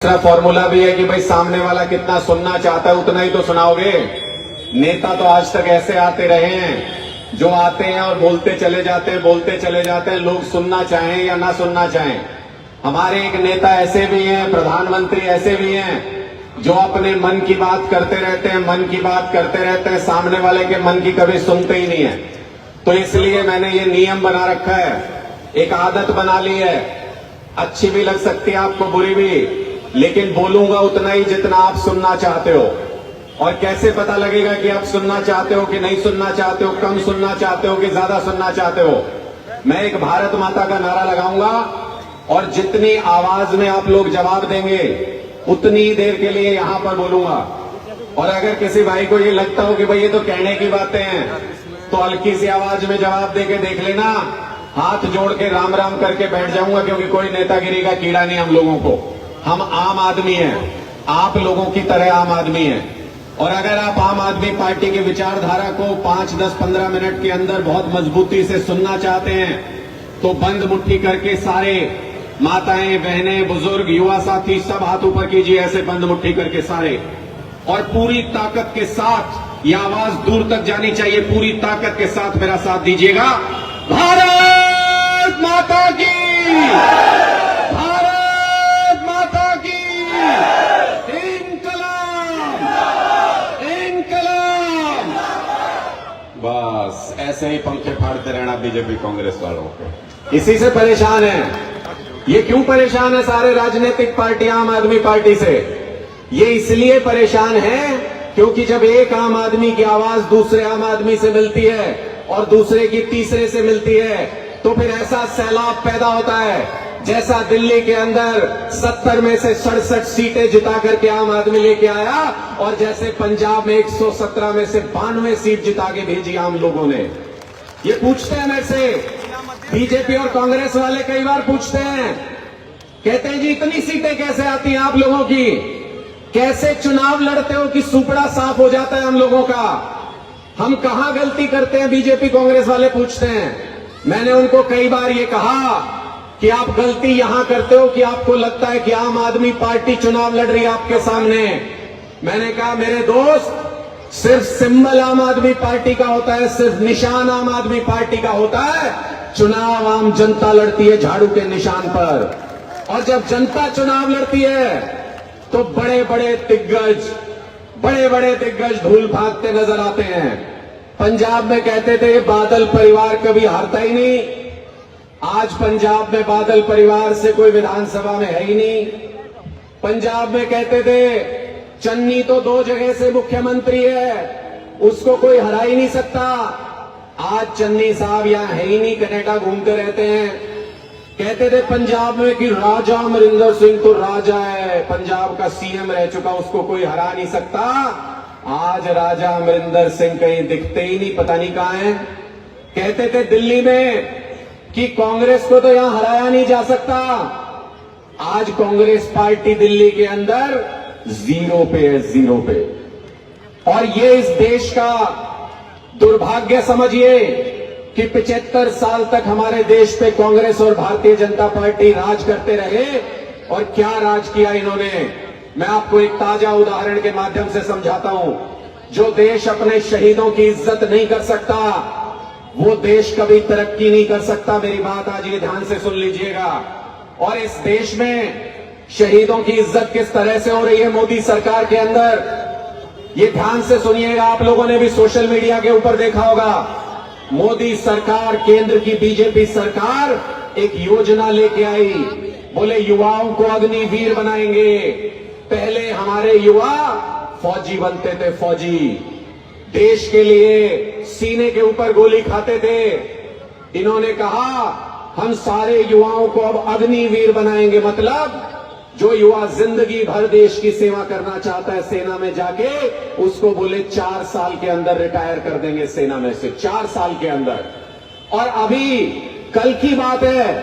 दूसरा फॉर्मूला भी है कि भाई सामने वाला कितना सुनना चाहता है उतना ही तो सुनाओगे। नेता तो आज तक ऐसे आते रहे हैं जो आते हैं और बोलते चले जाते हैं, लोग सुनना चाहें या ना सुनना चाहें। हमारे एक नेता ऐसे भी हैं, प्रधानमंत्री ऐसे भी हैं जो अपने मन की बात करते रहते हैं, सामने वाले के मन की कभी सुनते ही नहीं है। तो इसलिए मैंने ये नियम बना रखा है, एक आदत बना ली है। अच्छी भी लग सकती है आपको, बुरी भी, लेकिन बोलूंगा उतना ही जितना आप सुनना चाहते हो। और कैसे पता लगेगा कि आप सुनना चाहते हो कि नहीं सुनना चाहते हो, कम सुनना चाहते हो कि ज्यादा सुनना चाहते हो? मैं एक भारत माता का नारा लगाऊंगा और जितनी आवाज में आप लोग जवाब देंगे उतनी देर के लिए यहां पर बोलूंगा। और अगर किसी भाई को ये लगता हो कि भाई ये तो कहने की बातें हैं, तो हल्की सी आवाज में जवाब देके देख लेना, हाथ जोड़ के राम राम करके बैठ जाऊंगा, क्योंकि कोई नेतागिरी का कीड़ा नहीं हम लोगों को। हम आम आदमी हैं, आप लोगों की तरह आम आदमी हैं। और अगर आप आम आदमी पार्टी की विचारधारा को 5, 10, 15 मिनट के अंदर बहुत मजबूती से सुनना चाहते हैं, तो बंद मुट्ठी करके सारे माताएं, बहनें, बुजुर्ग, युवा साथी सब हाथ ऊपर कीजिए, ऐसे बंद मुट्ठी करके सारे, और पूरी ताकत के साथ ये आवाज दूर तक जानी चाहिए। पूरी ताकत के साथ मेरा साथ दीजिएगा। भारत माता की, भारत माता की, इनकलाब, इनकलाब। बस ऐसे ही पंखे फाड़ते रहना बीजेपी कांग्रेस वालों को। इसी से परेशान है। ये क्यों परेशान है सारे राजनीतिक पार्टियां आम आदमी पार्टी से? ये इसलिए परेशान है क्योंकि जब एक आम आदमी की आवाज दूसरे आम आदमी से मिलती है और दूसरे की तीसरे से मिलती है, तो फिर ऐसा सैलाब पैदा होता है जैसा दिल्ली के अंदर 70 में से 67 सीटें जिता करके आम आदमी लेके आया, और जैसे पंजाब में 117 में से 92 सीट जिता के भेजी आम लोगों ने। ये पूछते हैं मेरे से, बीजेपी और कांग्रेस वाले कई बार पूछते हैं, कहते हैं जी इतनी सीटें कैसे आती हैं आप लोगों की, कैसे चुनाव लड़ते हो कि सुपड़ा साफ हो जाता है हम लोगों का, हम कहां गलती करते हैं? बीजेपी कांग्रेस वाले पूछते हैं। मैंने उनको कई बार ये कहा कि आप गलती यहां करते हो कि आपको लगता है कि आम आदमी पार्टी चुनाव लड़ रही है आपके सामने। मैंने कहा मेरे दोस्त, सिर्फ सिंबल आम आदमी पार्टी का होता है, सिर्फ निशान आम आदमी पार्टी का होता है। चुनाव आम जनता लड़ती है झाड़ू के निशान पर, और जब जनता चुनाव लड़ती है तो बड़े बड़े दिग्गज धूल भागते नजर आते हैं। पंजाब में कहते थे बादल परिवार कभी हारता ही नहीं, आज पंजाब में बादल परिवार से कोई विधानसभा में है ही नहीं। पंजाब में कहते थे चन्नी तो 2 जगह से मुख्यमंत्री है, उसको कोई हरा ही नहीं सकता। आज चन्नी साहब यहां है ही नहीं, कनाडा घूमते रहते हैं। कहते थे पंजाब में कि राजा अमरिंदर सिंह तो राजा है, पंजाब का सीएम रह चुका, उसको कोई हरा नहीं सकता। आज राजा अमरिंदर सिंह कहीं दिखते ही नहीं, पता नहीं कहां हैं। कहते थे दिल्ली में कि कांग्रेस को तो यहां हराया नहीं जा सकता, आज कांग्रेस पार्टी दिल्ली के अंदर 0 पे है, 0 पे। और ये इस देश का दुर्भाग्य समझिए कि 75 साल तक हमारे देश पे कांग्रेस और भारतीय जनता पार्टी राज करते रहे। और क्या राज किया इन्होंने, मैं आपको एक ताजा उदाहरण के माध्यम से समझाता हूं। जो देश अपने शहीदों की इज्जत नहीं कर सकता, वो देश कभी तरक्की नहीं कर सकता। मेरी बात आज ये ध्यान से सुन लीजिएगा। और इस देश में शहीदों की इज्जत किस तरह से हो रही है मोदी सरकार के अंदर, ये ध्यान से सुनिएगा। आप लोगों ने भी सोशल मीडिया के ऊपर देखा होगा, मोदी सरकार, केंद्र की बीजेपी सरकार एक योजना लेके आई, बोले युवाओं को अग्निवीर बनाएंगे। पहले हमारे युवा फौजी बनते थे, फौजी, देश के लिए सीने के ऊपर गोली खाते थे। इन्होंने कहा हम सारे युवाओं को अब अग्निवीर बनाएंगे, मतलब जो युवा जिंदगी भर देश की सेवा करना चाहता है सेना में जाके, उसको बोले 4 साल के अंदर रिटायर कर देंगे सेना में से, 4 साल के अंदर। और अभी कल की बात है,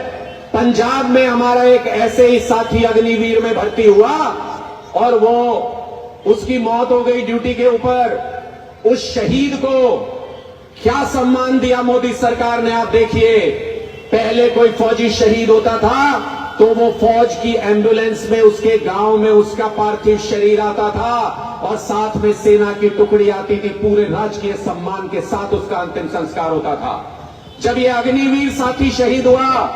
पंजाब में हमारा एक ऐसे ही साथी अग्निवीर में भर्ती हुआ और वो उसकी मौत हो गई ड्यूटी के ऊपर। उस शहीद को क्या सम्मान दिया मोदी सरकार ने, आप देखिए। पहले कोई फौजी शहीद होता था तो वो फौज की एम्बुलेंस में उसके गांव में उसका पार्थिव शरीर आता था और साथ में सेना की टुकड़ी आती थी, पूरे राजकीय सम्मान के साथ उसका अंतिम संस्कार होता था। जब ये अग्निवीर साथी शहीद हुआ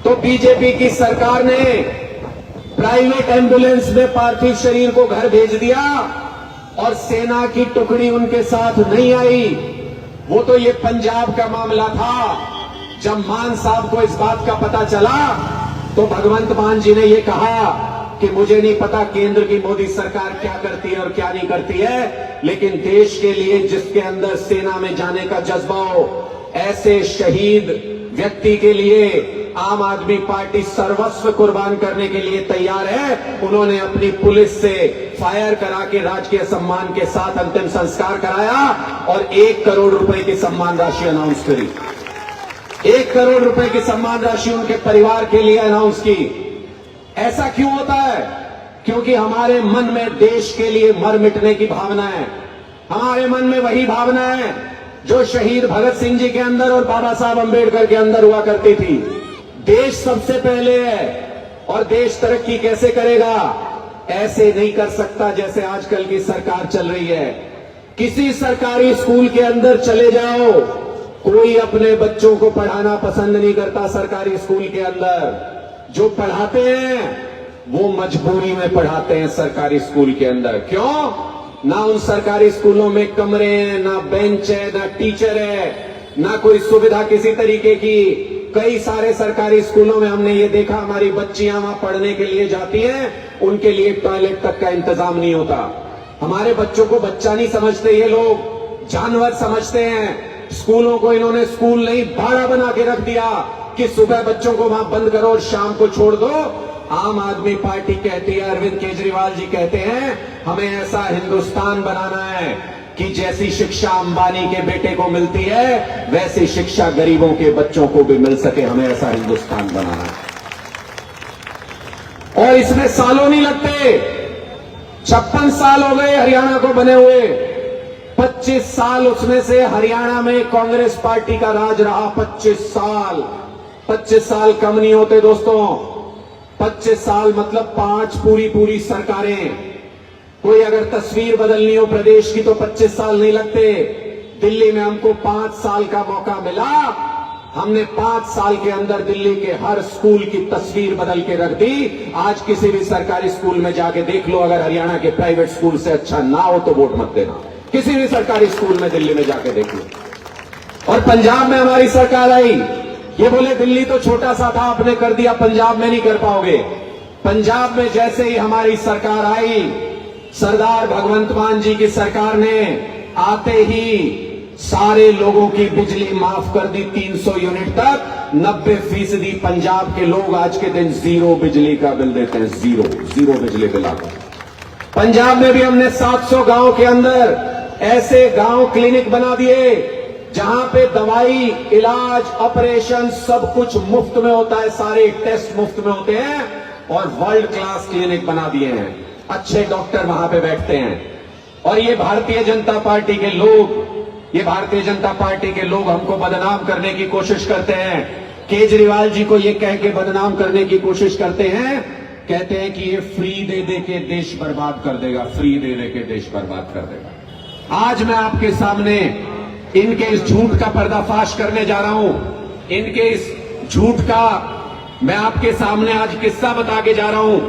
तो बीजेपी की सरकार ने प्राइवेट एम्बुलेंस में पार्थिव शरीर को घर भेज दिया और सेना की टुकड़ी उनके साथ नहीं आई। वो तो ये पंजाब का मामला था। जब मान साहब को इस बात का पता चला तो भगवंत मान जी ने ये कहा कि मुझे नहीं पता केंद्र की मोदी सरकार क्या करती है और क्या नहीं करती है, लेकिन देश के लिए जिसके अंदर सेना में जाने का जज्बा हो, ऐसे शहीद व्यक्ति के लिए आम आदमी पार्टी सर्वस्व कुर्बान करने के लिए तैयार है। उन्होंने अपनी पुलिस से फायर करा के राजकीय सम्मान के साथ अंतिम संस्कार कराया और 1 करोड़ रुपए की सम्मान राशि अनाउंस करी। 1 करोड़ रुपए की सम्मान राशि उनके परिवार के लिए अनाउंस की। ऐसा क्यों होता है? क्योंकि हमारे मन में देश के लिए मर मिटने की भावना है। हमारे मन में वही भावना है जो शहीद भगत सिंह जी के अंदर और बाबा साहब अंबेडकर के अंदर हुआ करती थी। देश सबसे पहले है और देश तरक्की कैसे करेगा? ऐसे नहीं कर सकता जैसे आजकल की सरकार चल रही है। किसी सरकारी स्कूल के अंदर चले जाओ, कोई अपने बच्चों को पढ़ाना पसंद नहीं करता। सरकारी स्कूल के अंदर जो पढ़ाते हैं वो मजबूरी में पढ़ाते हैं सरकारी स्कूल के अंदर। क्यों? ना उन सरकारी स्कूलों में कमरे हैं, ना बेंच है, ना टीचर है, ना कोई सुविधा किसी तरीके की। कई सारे सरकारी स्कूलों में हमने ये देखा, हमारी बच्चियां वहां पढ़ने के लिए जाती हैं, उनके लिए टॉयलेट तक का इंतजाम नहीं होता। हमारे बच्चों को बच्चा नहीं समझते ये लोग, जानवर समझते हैं। स्कूलों को इन्होंने स्कूल नहीं बाड़ा बना के रख दिया कि सुबह बच्चों को वहां बंद करो और शाम को छोड़ दो। आम आदमी पार्टी कहती है, अरविंद केजरीवाल जी कहते हैं, हमें ऐसा हिंदुस्तान बनाना है कि जैसी शिक्षा अंबानी के बेटे को मिलती है वैसी शिक्षा गरीबों के बच्चों को भी मिल सके। हमें ऐसा हिंदुस्तान बनाना है और इसमें सालों नहीं लगते। 56 साल हो गए हरियाणा को बने हुए। 25 साल उसमें से हरियाणा में कांग्रेस पार्टी का राज रहा। 25 साल कम नहीं होते दोस्तों। 25 साल मतलब 5 पूरी सरकारें। कोई अगर तस्वीर बदलनी हो प्रदेश की तो 25 साल नहीं लगते। दिल्ली में हमको 5 साल का मौका मिला, हमने 5 साल के अंदर दिल्ली के हर स्कूल की तस्वीर बदल के रख दी। आज किसी भी सरकारी स्कूल में जाके देख लो, अगर हरियाणा के प्राइवेट स्कूल से अच्छा ना हो तो वोट मत देना। किसी भी सरकारी स्कूल में दिल्ली में जाके देख लो। और पंजाब में हमारी सरकार आई, ये बोले दिल्ली तो छोटा सा था, आपने कर दिया, पंजाब में नहीं कर पाओगे। पंजाब में जैसे ही हमारी सरकार आई, सरदार भगवंत मान जी की सरकार ने आते ही सारे लोगों की बिजली माफ कर दी 300 यूनिट तक। 90% पंजाब के लोग आज के दिन 0 बिजली का बिल देते हैं। जीरो बिजली बिल आता है। पंजाब में भी हमने 700 गांव के अंदर ऐसे गांव क्लिनिक बना दिए जहां पे दवाई, इलाज, ऑपरेशन सब कुछ मुफ्त में होता है, सारे टेस्ट मुफ्त में होते हैं और वर्ल्ड क्लास क्लिनिक बना दिए हैं। अच्छे डॉक्टर वहां पे बैठते हैं। और ये भारतीय जनता पार्टी के लोग हमको बदनाम करने की कोशिश करते हैं। केजरीवाल जी को ये कह के बदनाम करने की कोशिश करते हैं, कहते हैं कि ये फ्री दे दे के देश बर्बाद कर देगा, फ्री दे दे के देश बर्बाद कर देगा। आज मैं आपके सामने इनके इस झूठ का पर्दाफाश करने जा रहा हूं। इनके इस झूठ का मैं आपके सामने आज किस्सा बता के जा रहा हूं।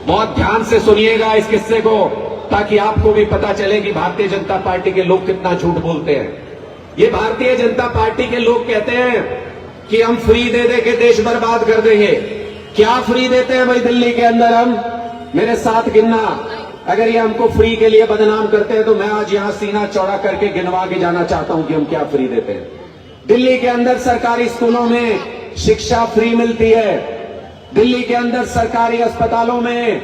बहुत ध्यान से सुनिएगा इस किस्से को, ताकि आपको भी पता चले कि भारतीय जनता पार्टी के लोग कितना झूठ बोलते हैं। ये भारतीय जनता पार्टी के लोग कहते हैं कि हम फ्री दे दे के देश बर्बाद कर देंगे। क्या फ्री देते हैं भाई दिल्ली के अंदर हम? मेरे साथ गिनना। अगर ये हमको फ्री के लिए बदनाम करते हैं तो मैं आज यहां सीना चौड़ा करके गिनवा के जाना चाहता हूं कि हम क्या फ्री देते हैं। दिल्ली के अंदर सरकारी स्कूलों में शिक्षा फ्री मिलती है। दिल्ली के अंदर सरकारी अस्पतालों में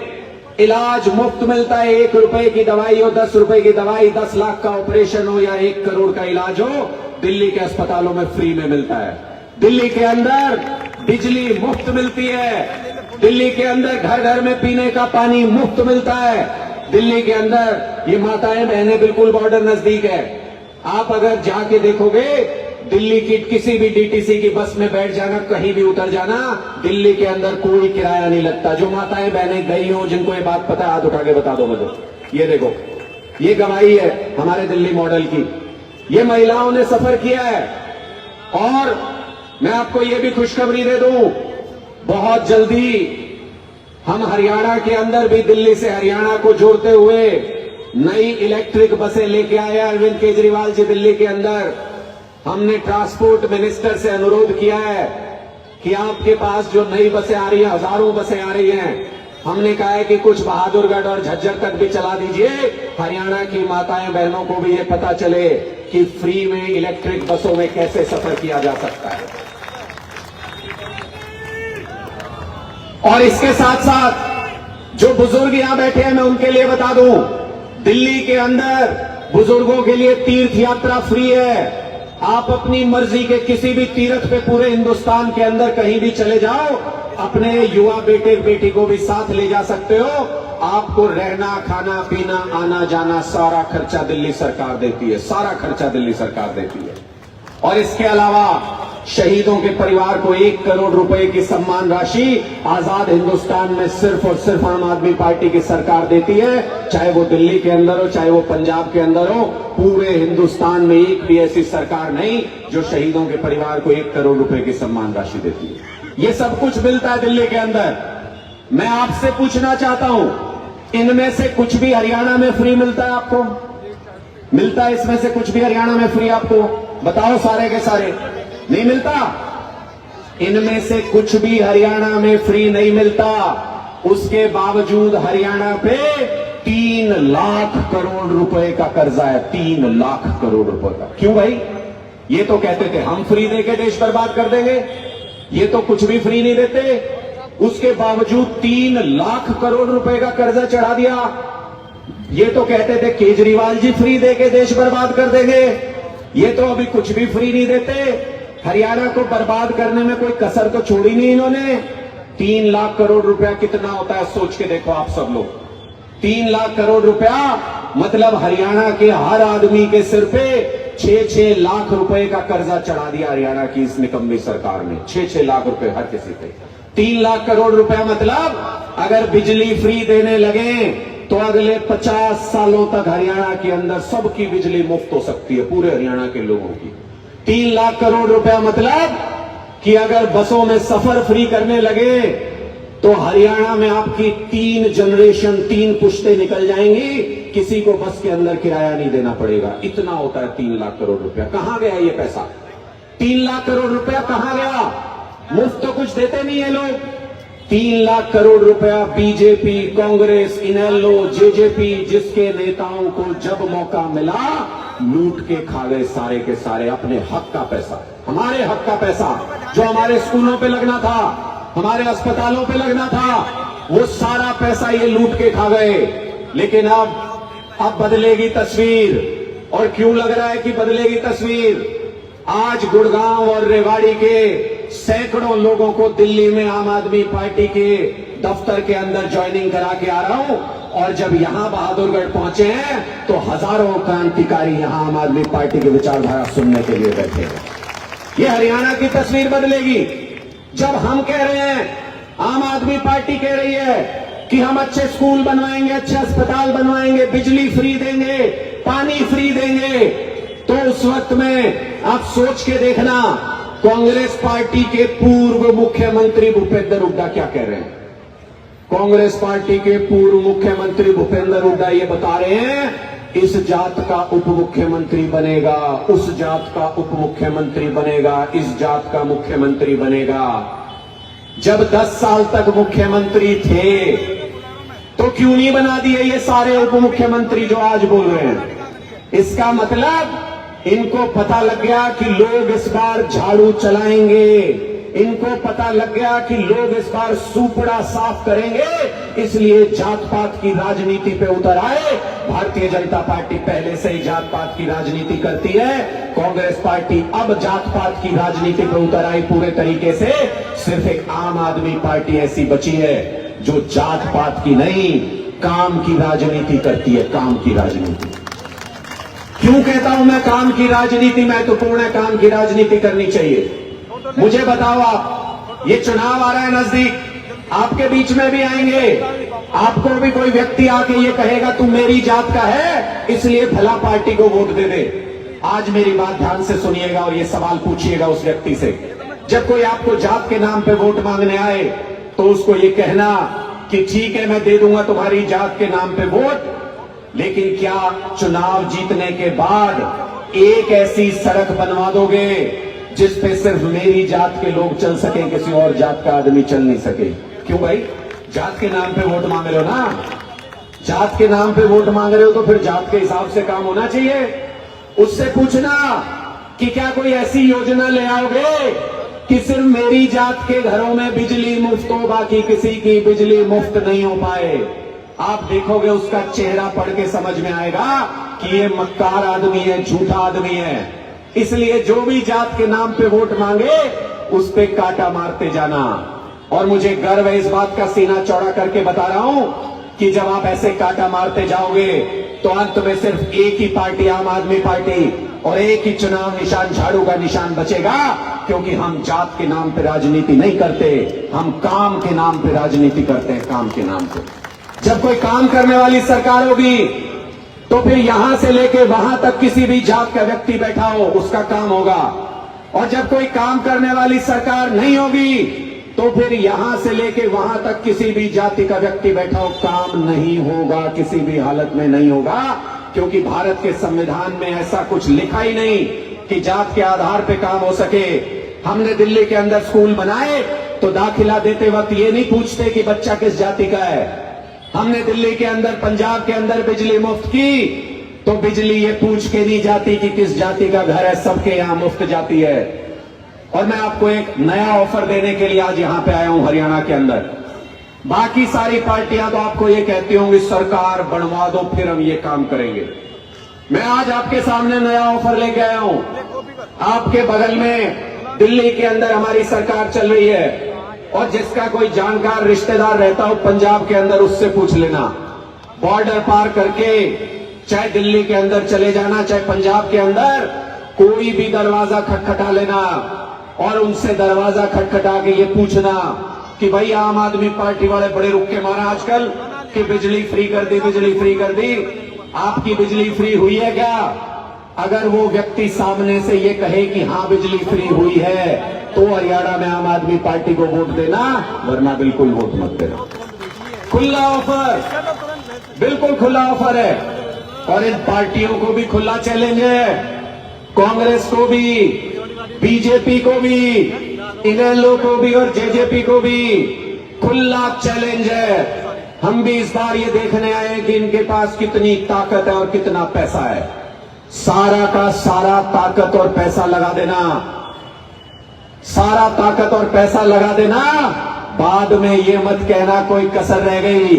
इलाज मुफ्त मिलता है। 1 रुपए की दवाई हो, 10 रुपए की दवाई, 10 लाख का ऑपरेशन हो या 1 करोड़ का इलाज हो, दिल्ली के अस्पतालों में फ्री में मिलता है। दिल्ली के अंदर बिजली मुफ्त मिलती है। दिल्ली के अंदर घर घर में पीने का पानी मुफ्त मिलता है। दिल्ली के अंदर ये माताएं बहनें, बिल्कुल बॉर्डर नजदीक है, आप अगर जाके देखोगे दिल्ली की किसी भी डीटीसी की बस में बैठ जाना, कहीं भी उतर जाना, दिल्ली के अंदर कोई किराया नहीं लगता। जो माताएं बहनें गई हो, जिनको ये बात पता है, हाथ उठा के बता दो मुझे। ये देखो, ये गवाही है हमारे दिल्ली मॉडल की। ये महिलाओं ने सफर किया है। और मैं आपको ये भी खुशखबरी दे दूं, बहुत जल्दी हम हरियाणा के अंदर भी दिल्ली से हरियाणा को जोड़ते हुए नई इलेक्ट्रिक बसें लेके आए। अरविंद केजरीवाल जी दिल्ली के अंदर हमने ट्रांसपोर्ट मिनिस्टर से अनुरोध किया है कि आपके पास जो नई बसें आ रही हैं, हजारों बसें आ रही हैं, हमने कहा है कि कुछ बहादुरगढ़ और झज्जर तक भी चला दीजिए। हरियाणा की माताएं बहनों को भी ये पता चले कि फ्री में इलेक्ट्रिक बसों में कैसे सफर किया जा सकता है। और इसके साथ साथ जो बुजुर्ग यहां बैठे हैं, मैं उनके लिए बता दूं, दिल्ली के अंदर बुजुर्गों के लिए तीर्थ यात्रा फ्री है। आप अपनी मर्जी के किसी भी तीर्थ पे पूरे हिंदुस्तान के अंदर कहीं भी चले जाओ, अपने युवा बेटे बेटी को भी साथ ले जा सकते हो। आपको रहना, खाना, पीना, आना जाना, सारा खर्चा दिल्ली सरकार देती है, सारा खर्चा दिल्ली सरकार देती है। और इसके अलावा शहीदों के परिवार को 1 करोड़ रुपए की सम्मान राशि आजाद हिंदुस्तान में सिर्फ और सिर्फ आम आदमी पार्टी की सरकार देती है। चाहे वो दिल्ली के अंदर हो, चाहे वो पंजाब के अंदर हो, पूरे हिंदुस्तान में एक भी ऐसी सरकार नहीं जो शहीदों के परिवार को 1 करोड़ रुपए की सम्मान राशि देती है। ये सब कुछ मिलता है दिल्ली के अंदर। मैं आपसे पूछना चाहता हूं, इनमें से कुछ भी हरियाणा में फ्री मिलता है आपको? मिलता है इसमें से कुछ भी हरियाणा में फ्री आपको? बताओ, सारे के सारे नहीं मिलता। इनमें से कुछ भी हरियाणा में फ्री नहीं मिलता। उसके बावजूद हरियाणा पे 3 लाख करोड़ रुपए का कर्जा है। 3 लाख करोड़ रुपए का। क्यों भाई? ये तो कहते थे हम फ्री देके देश बर्बाद कर देंगे, ये तो कुछ भी फ्री नहीं देते। उसके बावजूद 3 लाख करोड़ रुपए का कर्जा चढ़ा दिया। ये तो कहते थे केजरीवाल जी फ्री देके देश बर्बाद कर देंगे, ये तो अभी कुछ भी फ्री नहीं देते। हरियाणा को बर्बाद करने में कोई कसर तो छोड़ी नहीं इन्होंने। 3 लाख करोड़ रुपया कितना होता है सोच के देखो आप सब लोग। 3 लाख करोड़ रुपया मतलब हरियाणा के हर आदमी के सिर पे 6-6 लाख रुपए का कर्जा चढ़ा दिया हरियाणा की इस निकम्मी सरकार ने। 6-6 लाख रुपए हर किसी पे। 3 लाख करोड़ रुपया मतलब अगर बिजली फ्री देने लगे तो अगले 50 सालों तक हरियाणा के अंदर सबकी बिजली मुफ्त हो सकती है, पूरे हरियाणा के लोगों की। 3 लाख करोड़ रुपया मतलब कि अगर बसों में सफर फ्री करने लगे तो हरियाणा में आपकी 3 जनरेशन, 3 पुश्ते निकल जाएंगी, किसी को बस के अंदर किराया नहीं देना पड़ेगा। इतना होता है 3 लाख करोड़ रुपया। कहां गया ये पैसा? 3 लाख करोड़ रुपया कहां गया? मुफ्त तो कुछ देते नहीं है लोग। 3 लाख करोड़ रुपया बीजेपी, कांग्रेस, इनेलो, जेजेपी जिसके नेताओं को जब मौका मिला लूट के खा गए सारे के सारे। अपने हक का पैसा, हमारे हक का पैसा जो हमारे स्कूलों पे लगना था, हमारे अस्पतालों पे लगना था, वो सारा पैसा ये लूट के खा गए। लेकिन अब बदलेगी तस्वीर। और क्यों लग रहा है कि बदलेगी तस्वीर? आज गुड़गांव और रेवाड़ी के सैकड़ों लोगों को दिल्ली में आम आदमी पार्टी के दफ्तर के अंदर ज्वाइनिंग करा के आ रहा हूं। और जब यहां बहादुरगढ़ पहुंचे हैं तो हजारों क्रांतिकारी यहां आम आदमी पार्टी की विचारधारा सुनने के लिए बैठे हैं। ये हरियाणा की तस्वीर बदलेगी। जब हम कह रहे हैं, आम आदमी पार्टी कह रही है कि हम अच्छे स्कूल बनवाएंगे, अच्छे अस्पताल बनवाएंगे, बिजली फ्री देंगे, पानी फ्री देंगे, तो उस वक्त में आप सोच के देखना कांग्रेस पार्टी के पूर्व मुख्यमंत्री भूपेंद्र हुड्डा क्या कह रहे हैं। कांग्रेस पार्टी के पूर्व मुख्यमंत्री भूपेंद्र हुड्डा ये बता रहे हैं इस जात का उप मुख्यमंत्री बनेगा, उस जात का उप मुख्यमंत्री बनेगा, इस जात का मुख्यमंत्री बनेगा। जब 10 साल तक मुख्यमंत्री थे तो क्यों नहीं बना दिए ये सारे उप मुख्यमंत्री जो आज बोल रहे हैं? इसका मतलब इनको पता लग गया कि लोग इस बार झाड़ू चलाएंगे, इनको पता लग गया कि लोग इस बार सुपड़ा साफ करेंगे, इसलिए जात पात की राजनीति पे उतर आए। भारतीय जनता पार्टी पहले से ही जात पात की राजनीति करती है, कांग्रेस पार्टी अब जात पात की राजनीति पे उतर आई पूरे तरीके से। सिर्फ एक आम आदमी पार्टी ऐसी बची है जो जात पात की नहीं, काम की राजनीति करती है, काम की राजनीति। क्यों कहता हूं मैं काम की राजनीति महत्वपूर्ण है, काम की राजनीति करनी चाहिए? मुझे बताओ आप, ये चुनाव आ रहा है नजदीक, आपके बीच में भी आएंगे, आपको भी कोई व्यक्ति आके ये कहेगा तू मेरी जात का है इसलिए भला पार्टी को वोट दे दे। आज मेरी बात ध्यान से सुनिएगा और ये सवाल पूछिएगा उस व्यक्ति से, जब कोई आपको जात के नाम पे वोट मांगने आए तो उसको ये कहना कि ठीक है मैं दे दूंगा तुम्हारी जात के नाम पे वोट, लेकिन क्या चुनाव जीतने के बाद एक ऐसी सड़क बनवा दोगे जिस पे सिर्फ मेरी जात के लोग चल सके, किसी और जात का आदमी चल नहीं सके? क्यों भाई, जात के नाम पे वोट मांग रहे हो ना, जात के नाम पे वोट मांग रहे हो तो फिर जात के हिसाब से काम होना चाहिए। उससे पूछना कि क्या कोई ऐसी योजना ले आओगे कि सिर्फ मेरी जात के घरों में बिजली मुफ्त हो, बाकी किसी की बिजली मुफ्त नहीं हो पाए? आप देखोगे उसका चेहरा पढ़ के समझ में आएगा कि ये मक्कार आदमी है, झूठा आदमी है। इसलिए जो भी जात के नाम पे वोट मांगे उस पे कांटा मारते जाना। और मुझे गर्व है इस बात का, सीना चौड़ा करके बता रहा हूं कि जब आप ऐसे कांटा मारते जाओगे तो अंत में सिर्फ एक ही पार्टी, आम आदमी पार्टी, और एक ही चुनाव निशान, झाड़ू का निशान बचेगा। क्योंकि हम जात के नाम पे राजनीति नहीं करते, हम काम के नाम पे राजनीति करते हैं, काम के नाम पे। जब कोई काम करने वाली सरकार होगी तो फिर यहां से लेके वहां तक किसी भी जात का व्यक्ति बैठा हो उसका काम होगा, और जब कोई काम करने वाली सरकार नहीं होगी तो फिर यहां से लेके वहां तक किसी भी जाति का व्यक्ति बैठा हो, काम नहीं होगा, किसी भी हालत में नहीं होगा। क्योंकि भारत के संविधान में ऐसा कुछ लिखा ही नहीं कि जात के आधार पे काम हो सके। हमने दिल्ली के अंदर स्कूल बनाए तो दाखिला देते वक्त ये नहीं पूछते कि बच्चा किस जाति का है। हमने दिल्ली के अंदर, पंजाब के अंदर बिजली मुफ्त की तो बिजली ये पूछ के नहीं जाती कि किस जाति का घर है, सबके यहां मुफ्त जाती है। और मैं आपको एक नया ऑफर देने के लिए आज यहां पे आया हूं हरियाणा के अंदर। बाकी सारी पार्टियां तो आपको ये कहती होंगी सरकार बनवा दो फिर हम ये काम करेंगे। मैं आज आपके सामने नया ऑफर लेके आया हूं। आपके बगल में दिल्ली के अंदर हमारी सरकार चल रही है, और जिसका कोई जानकार रिश्तेदार रहता हो पंजाब के अंदर उससे पूछ लेना। बॉर्डर पार करके चाहे दिल्ली के अंदर चले जाना, चाहे पंजाब के अंदर, कोई भी दरवाजा खटखटा लेना और उनसे दरवाजा खटखटा के ये पूछना कि भाई आम आदमी पार्टी वाले बड़े रुक्के मारा आजकल कि बिजली फ्री कर दी, बिजली फ्री कर दी, आपकी बिजली फ्री हुई है क्या? अगर वो व्यक्ति सामने से ये कहे कि हाँ बिजली फ्री हुई है तो हरियाणा में आम आदमी पार्टी को वोट देना, वरना बिल्कुल वोट मत देना। खुला ऑफर, बिल्कुल खुला ऑफर है। और इन पार्टियों को भी खुला चैलेंज है, कांग्रेस को भी, बीजेपी को भी, इनेलो को भी और जेजेपी को भी खुला चैलेंज है। हम भी इस बार ये देखने आए हैं कि इनके पास कितनी ताकत है और कितना पैसा है। सारा का सारा ताकत और पैसा लगा देना, सारा ताकत और पैसा लगा देना। बाद में ये मत कहना कोई कसर रह गई,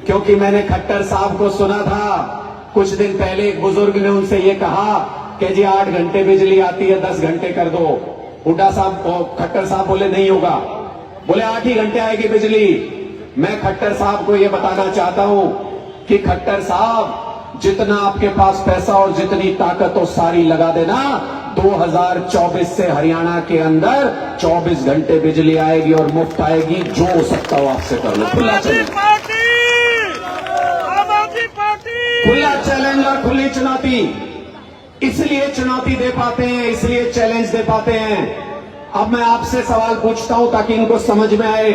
क्योंकि मैंने खट्टर साहब को सुना था कुछ दिन पहले, एक बुजुर्ग ने उनसे ये कहा कि जी 8 घंटे बिजली आती है 10 घंटे कर दो। हुड्डा साहब, खट्टर साहब बोले नहीं होगा, बोले 8 ही घंटे आएगी बिजली। मैं खट्टर साहब को ये बताना चाहता हूं कि खट्टर साहब जितना आपके पास पैसा और जितनी ताकत हो सारी लगा देना, 2024 से हरियाणा के अंदर 24 घंटे बिजली आएगी और मुफ्त आएगी। जो हो सकता हो आपसे कर लो। खुला चैलेंज, खुला चैलेंज और खुली चुनौती। इसलिए चुनौती दे पाते हैं, इसलिए चैलेंज दे पाते हैं। अब मैं आपसे सवाल पूछता हूं ताकि इनको समझ में आए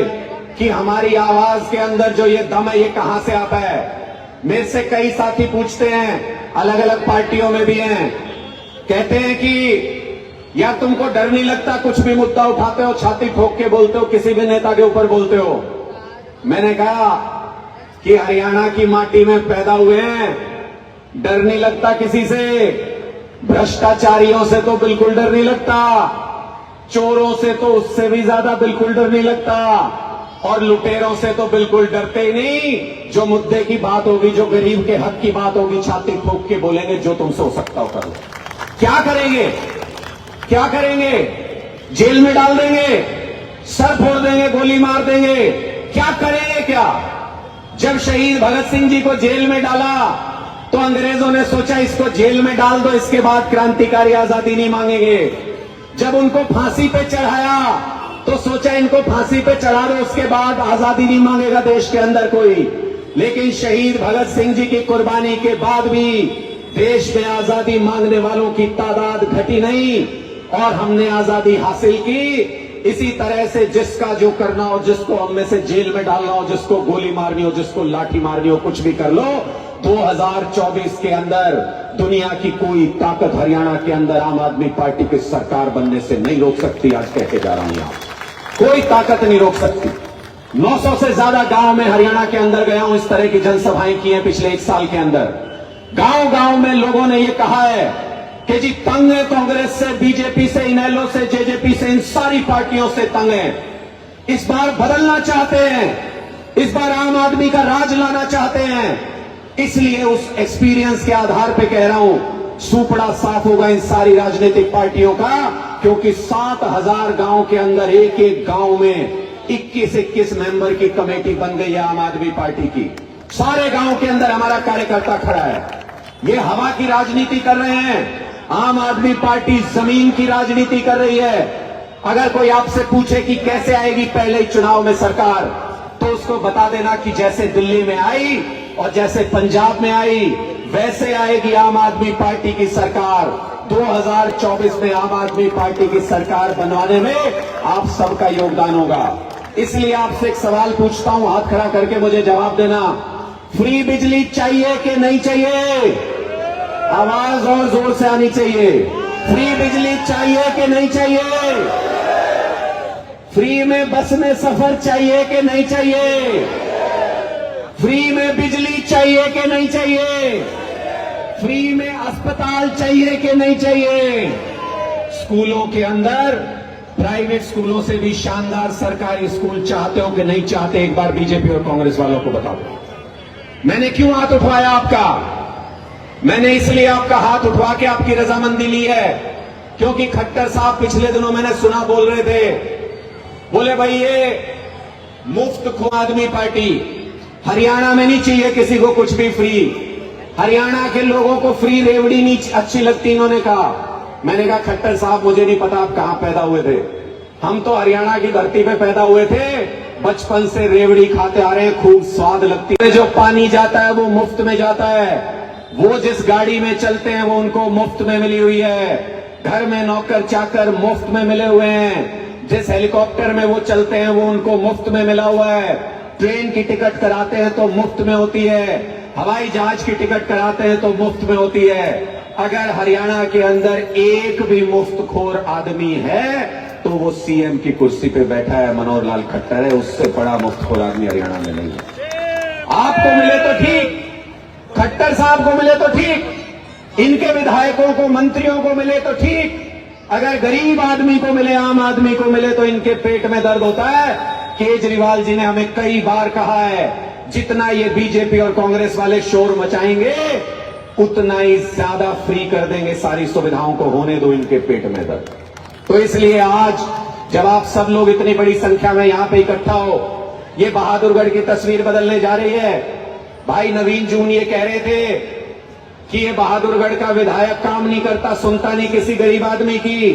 कि हमारी आवाज के अंदर जो ये दम है ये कहां से आता है। मेरे से कई साथी पूछते हैं, अलग अलग पार्टियों में भी हैं, कहते हैं कि यार तुमको डर नहीं लगता, कुछ भी मुद्दा उठाते हो छाती ठोक के बोलते हो, किसी भी नेता के ऊपर बोलते हो। मैंने कहा कि हरियाणा की माटी में पैदा हुए हैं, डर नहीं लगता किसी से। भ्रष्टाचारियों से तो बिल्कुल डर नहीं लगता, चोरों से तो उससे भी ज्यादा बिल्कुल डर नहीं लगता, और लुटेरों से तो बिल्कुल डरते ही नहीं। जो मुद्दे की बात होगी, जो गरीब के हक की बात होगी, छाती ठोक के बोलेंगे जो तुमसे हो सकता हो कर लो। क्या करेंगे, क्या करेंगे? जेल में डाल देंगे, सर फोड़ देंगे, गोली मार देंगे, क्या करेंगे? क्या जब शहीद भगत सिंह जी को जेल में डाला तो अंग्रेजों ने सोचा इसको जेल में डाल दो, इसके बाद क्रांतिकारी आजादी नहीं मांगेंगे। जब उनको फांसी पे चढ़ाया तो सोचा इनको फांसी पे चढ़ा दो, उसके बाद आजादी नहीं मांगेगा देश के अंदर कोई। लेकिन शहीद भगत सिंह जी की कुर्बानी के बाद भी देश में आजादी मांगने वालों की तादाद घटी नहीं और हमने आजादी हासिल की। इसी तरह से जिसका जो करना हो, जिसको हम में से जेल में डालना हो, जिसको गोली मारनी हो, जिसको लाठी मारनी हो, कुछ भी कर लो, 2024 के अंदर दुनिया की कोई ताकत हरियाणा के अंदर आम आदमी पार्टी की सरकार बनने से नहीं रोक सकती। आज कह के जा रहा हूं, यहां कोई ताकत नहीं रोक सकती। 900 से ज्यादा गांव में हरियाणा के अंदर गया हूं, इस तरह की जनसभाएं की हैं पिछले 1 साल के अंदर। गांव गांव में लोगों ने यह कहा है कि जी तंग है कांग्रेस से, बीजेपी से, इनेलो से, जेजेपी से, इन सारी पार्टियों से तंग है। इस बार बदलना चाहते हैं, इस बार आम आदमी का राज लाना चाहते हैं। इसलिए उस एक्सपीरियंस के आधार पे कह रहा हूं, सुपड़ा साफ होगा इन सारी राजनीतिक पार्टियों का, क्योंकि 7000 गांव के अंदर एक एक गांव में 21-21 मेंबर की कमेटी बन गई है आम आदमी पार्टी की। सारे गांव के अंदर हमारा कार्यकर्ता खड़ा है। ये हवा की राजनीति कर रहे हैं, आम आदमी पार्टी जमीन की राजनीति कर रही है। अगर कोई आपसे पूछे कि कैसे आएगी पहले ही चुनाव में सरकार, तो उसको बता देना कि जैसे दिल्ली में आई और जैसे पंजाब में आई, वैसे आएगी आम आदमी पार्टी की सरकार। 2024 में आम आदमी पार्टी की सरकार बनवाने में आप सबका योगदान होगा। इसलिए आपसे एक सवाल पूछता हूं, हाथ खड़ा करके मुझे जवाब देना। फ्री बिजली चाहिए कि नहीं चाहिए? आवाज और जोर से आनी चाहिए। फ्री बिजली चाहिए कि नहीं चाहिए? फ्री में बस में सफर चाहिए कि नहीं चाहिए? फ्री में बिजली चाहिए कि नहीं चाहिए? फ्री में अस्पताल चाहिए कि नहीं चाहिए? स्कूलों के अंदर प्राइवेट स्कूलों से भी शानदार सरकारी स्कूल चाहते हो कि नहीं चाहते? एक बार बीजेपी और कांग्रेस वालों को बताओ। मैंने क्यों हाथ उठवाया आपका? मैंने इसलिए आपका हाथ उठवा के आपकी रजामंदी ली है, क्योंकि खट्टर साहब पिछले दिनों मैंने सुना बोल रहे थे, बोले भाई ये मुफ्त खो आदमी पार्टी, हरियाणा में नहीं चाहिए किसी को कुछ भी फ्री, हरियाणा के लोगों को फ्री रेवड़ी नहीं अच्छी लगती, इन्होंने कहा। मैंने कहा खट्टर साहब मुझे नहीं पता आप कहां पैदा हुए थे, हम तो हरियाणा की धरती पे पैदा हुए थे, बचपन से रेवड़ी खाते आ रहे हैं, खूब स्वाद लगती है। जो पानी जाता है वो मुफ्त में जाता है, वो जिस गाड़ी में चलते हैं वो उनको मुफ्त में मिली हुई है, घर में नौकर चाकर मुफ्त में मिले हुए हैं, जिस हेलीकॉप्टर में वो चलते हैं वो उनको मुफ्त में मिला हुआ है, ट्रेन की टिकट कराते हैं तो मुफ्त में होती है, हवाई जहाज की टिकट कराते हैं तो मुफ्त में होती है। अगर हरियाणा के अंदर एक भी मुफ्तखोर आदमी है तो वो सीएम की कुर्सी पे बैठा है, मनोहर लाल खट्टर है, उससे बड़ा मुफ्तखोर आदमी हरियाणा में नहीं है। आपको मिले तो ठीक, खट्टर साहब को मिले तो ठीक, इनके विधायकों को, मंत्रियों को मिले तो ठीक, अगर गरीब आदमी को मिले, आम आदमी को मिले तो इनके पेट में दर्द होता है। केजरीवाल जी ने हमें कई बार कहा है, जितना ये बीजेपी और कांग्रेस वाले शोर मचाएंगे उतना ही ज्यादा फ्री कर देंगे सारी सुविधाओं को, होने दो इनके पेट में दर्द। तो इसलिए आज जब आप सब लोग इतनी बड़ी संख्या में यहां पे इकट्ठा हो, ये बहादुरगढ़ की तस्वीर बदलने जा रही है। भाई नवीन जून ये कह रहे थे कि ये बहादुरगढ़ का विधायक काम नहीं करता, सुनता नहीं किसी गरीब आदमी की,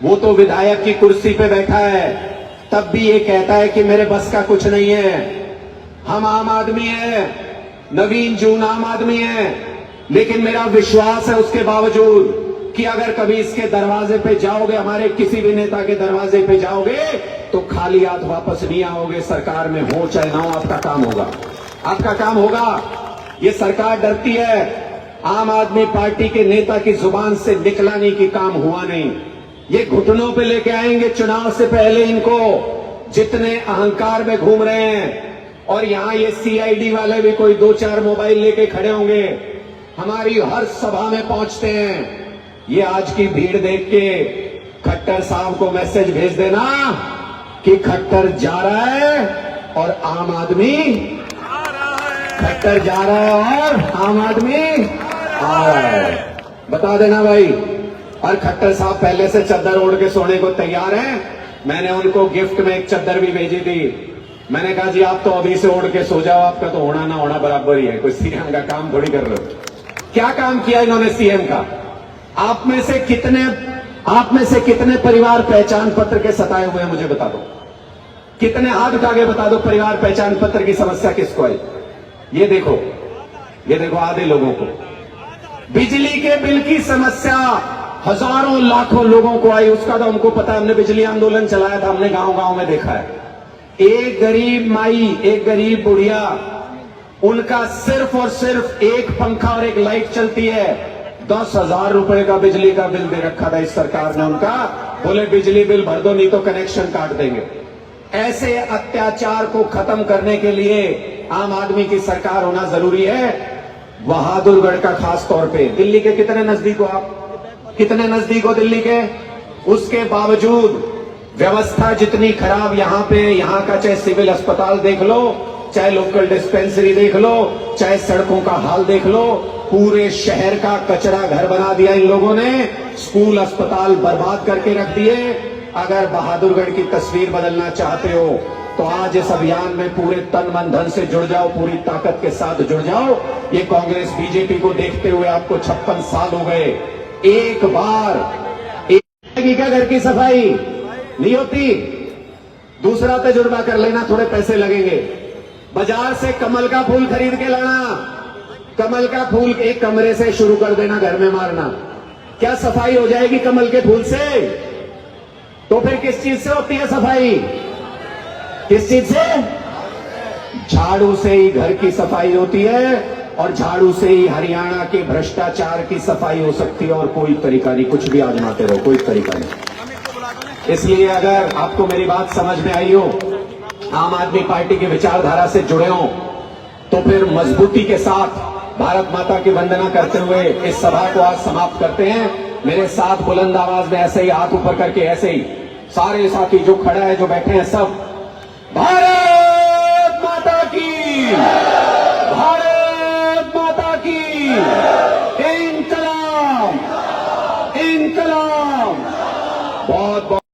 वो तो विधायक की कुर्सी पे बैठा है, तब भी ये कहता है कि मेरे बस का कुछ नहीं है। हम आम आदमी हैं, नवीन जून आम आदमी है, लेकिन मेरा विश्वास है उसके बावजूद कि अगर कभी इसके दरवाजे पे जाओगे, हमारे किसी भी नेता के दरवाजे पे जाओगे तो खाली हाथ वापस नहीं आओगे। सरकार में हो चाहे ना हो, आपका काम होगा, आपका काम होगा। ये सरकार डरती है, आम आदमी पार्टी के नेता की जुबान से निकला नहीं कि काम हुआ नहीं। ये घुटनों पे लेके आएंगे चुनाव से पहले इनको, जितने अहंकार में घूम रहे हैं। और यहां ये सीआईडी वाले भी कोई 2-4 मोबाइल लेके खड़े होंगे, हमारी हर सभा में पहुंचते हैं। ये आज की भीड़ देख के खट्टर साहब को मैसेज भेज देना कि खट्टर जा रहा है और आम आदमी, खट्टर जा रहा है और आम आदमी आ रहा है, बता देना भाई। और खट्टर साहब पहले से चद्दर ओढ़ के सोने को तैयार हैं। मैंने उनको गिफ्ट में एक चद्दर भी भेजी थी। मैंने कहा जी आप तो अभी से ओढ़ के सो जाओ, आपका तो होना ना होना बराबर ही है, कोई सीएम का काम थोड़ी कर रहे हो। क्या काम किया इन्होंने सीएम का? आप में से कितने परिवार पहचान पत्र के सताए हुए हैं, मुझे बता दो। कितने हाथ उठा के बता दो, परिवार पहचान पत्र की समस्या किसको आई? ये देखो आधे लोगों को। बिजली के बिल की समस्या हजारों लाखों लोगों को आई, उसका तो हमको पता है, हमने बिजली आंदोलन चलाया था, हमने गांव गांव में देखा है। एक गरीब माई, एक गरीब बुढ़िया, उनका सिर्फ और सिर्फ एक पंखा और एक लाइट चलती है, 10,000 रुपए का बिजली का बिल दे रखा था इस सरकार ने उनका। बोले बिजली बिल भर दो नहीं तो कनेक्शन काट देंगे। ऐसे अत्याचार को खत्म करने के लिए आम आदमी की सरकार होना जरूरी है। बहादुरगढ़ का खास तौर पे, दिल्ली के कितने नजदीक हो आप? कितने नजदीक हो दिल्ली के? उसके बावजूद व्यवस्था जितनी खराब यहां पे, यहां का चाहे सिविल अस्पताल देख लो, चाहे लोकल डिस्पेंसरी देख लो, चाहे सड़कों का हाल देख लो, पूरे शहर का कचरा घर बना दिया इन लोगों ने, स्कूल अस्पताल बर्बाद करके रख दिए। अगर बहादुरगढ़ की तस्वीर बदलना चाहते हो तो आज इस अभियान में पूरे तन मन धन से जुड़ जाओ, पूरी ताकत के साथ जुड़ जाओ। ये कांग्रेस बीजेपी को देखते हुए आपको 56 साल हो गए, एक बार क्या घर की सफाई नहीं होती? दूसरा तजुर्बा कर लेना, थोड़े पैसे लगेंगे। बाजार से कमल का फूल खरीद के लाना, कमल का फूल एक कमरे से शुरू कर देना, घर में मारना। क्या सफाई हो जाएगी कमल के फूल से? तो फिर किस चीज से होती है सफाई? किस चीज से? झाड़ू से ही घर की सफाई होती है, और झाड़ू से ही हरियाणा के भ्रष्टाचार की सफाई हो सकती है। और कोई तरीका नहीं, कुछ भी आजमाते रहो, कोई तरीका नहीं। इसलिए अगर आपको मेरी बात समझ में आई हो, आम आदमी पार्टी की विचारधारा से जुड़े हो, तो फिर मजबूती के साथ भारत माता की वंदना करते हुए इस सभा को आज समाप्त करते हैं। मेरे साथ बुलंद आवाज में ऐसे ही हाथ ऊपर करके, ऐसे ही सारे साथी जो खड़ा है, जो बैठे हैं, सब भारत माता की, भारत माता की, इंकलाब, इंकलाब। बहुत बहुत